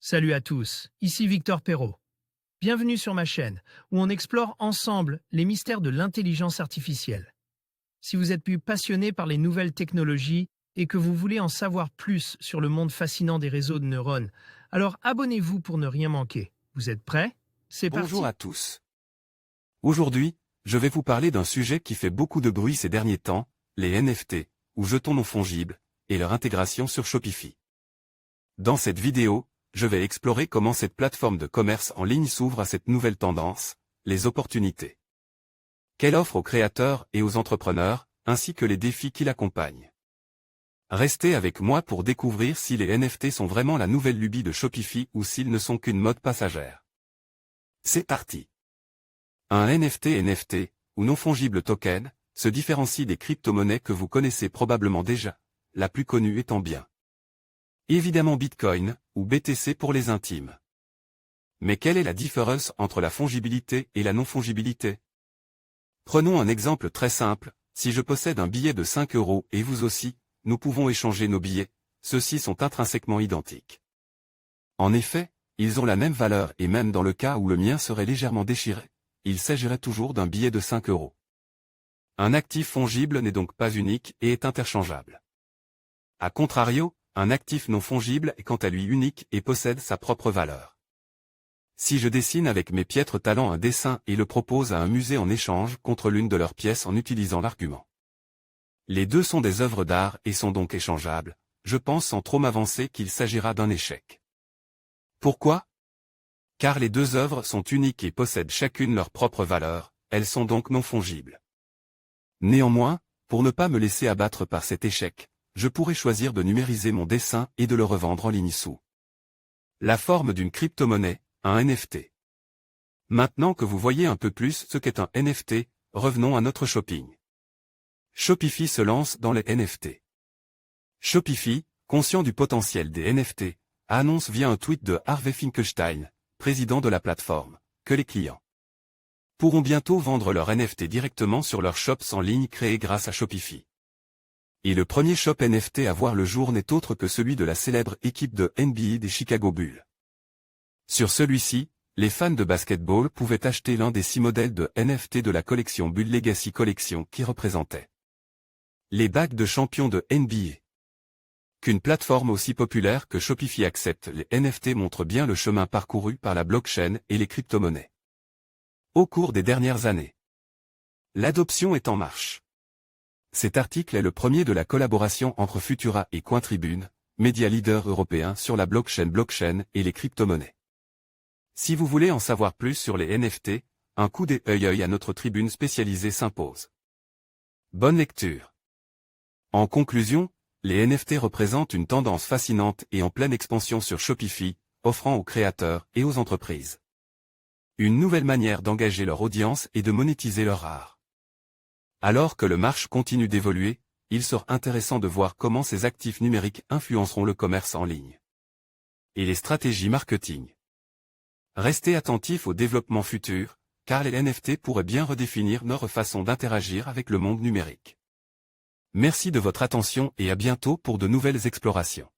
Salut à tous, ici Victor Perrault. Bienvenue sur ma chaîne, où on explore ensemble les mystères de l'intelligence artificielle. Si vous êtes plus passionné par les nouvelles technologies et que vous voulez en savoir plus sur le monde fascinant des réseaux de neurones, alors abonnez-vous pour ne rien manquer. Vous êtes prêts? C'est parti. Bonjour à tous. Aujourd'hui, je vais vous parler d'un sujet qui fait beaucoup de bruit ces derniers temps, les NFT, ou jetons non fongibles, et leur intégration sur Shopify. Dans cette vidéo, je vais explorer comment cette plateforme de commerce en ligne s'ouvre à cette nouvelle tendance, les opportunités qu'elle offre aux créateurs et aux entrepreneurs, ainsi que les défis qui l'accompagnent. Restez avec moi pour découvrir si les NFT sont vraiment la nouvelle lubie de Shopify ou s'ils ne sont qu'une mode passagère. C'est parti. Un NFT, ou non-fongible token, se différencie des crypto-monnaies que vous connaissez probablement déjà, la plus connue étant bien évidemment Bitcoin, ou BTC pour les intimes. Mais quelle est la différence entre la fongibilité et la non-fongibilité? Prenons un exemple très simple, si je possède un billet de 5 € et vous aussi, nous pouvons échanger nos billets, ceux-ci sont intrinsèquement identiques. En effet, ils ont la même valeur et même dans le cas où le mien serait légèrement déchiré, il s'agirait toujours d'un billet de 5 €. Un actif fongible n'est donc pas unique et est interchangeable. A contrario, un actif non fongible est quant à lui unique et possède sa propre valeur. Si je dessine avec mes piètres talents un dessin et le propose à un musée en échange contre l'une de leurs pièces en utilisant l'argument. Les deux sont des œuvres d'art et sont donc échangeables, je pense sans trop m'avancer qu'il s'agira d'un échec. Pourquoi? Car les deux œuvres sont uniques et possèdent chacune leur propre valeur, elles sont donc non fongibles. Néanmoins, pour ne pas me laisser abattre par cet échec, je pourrais choisir de numériser mon dessin et de le revendre en ligne sous la forme d'une crypto-monnaie, un NFT. Maintenant que vous voyez un peu plus ce qu'est un NFT, revenons à notre shopping. Shopify se lance dans les NFT. Shopify, conscient du potentiel des NFT, annonce via un tweet de Harvey Finkelstein, président de la plateforme, que les clients pourront bientôt vendre leurs NFT directement sur leurs shops en ligne créés grâce à Shopify. Et le premier shop NFT à voir le jour n'est autre que celui de la célèbre équipe de NBA des Chicago Bulls. Sur celui-ci, les fans de basketball pouvaient acheter l'un des 6 modèles de NFT de la collection Bull Legacy Collection qui représentait les bagues de champion de NBA. Qu'une plateforme aussi populaire que Shopify accepte les NFT montre bien le chemin parcouru par la blockchain et les crypto-monnaies au cours des dernières années. L'adoption est en marche. Cet article est le premier de la collaboration entre Futura et Cointribune, média leader européen sur la blockchain et les crypto-monnaies. Si vous voulez en savoir plus sur les NFT, un coup d'œil à notre tribune spécialisée s'impose. Bonne lecture. En conclusion, les NFT représentent une tendance fascinante et en pleine expansion sur Shopify, offrant aux créateurs et aux entreprises une nouvelle manière d'engager leur audience et de monétiser leur art. Alors que le marché continue d'évoluer, il sera intéressant de voir comment ces actifs numériques influenceront le commerce en ligne et les stratégies marketing. Restez attentifs aux développements futurs, car les NFT pourraient bien redéfinir notre façon d'interagir avec le monde numérique. Merci de votre attention et à bientôt pour de nouvelles explorations.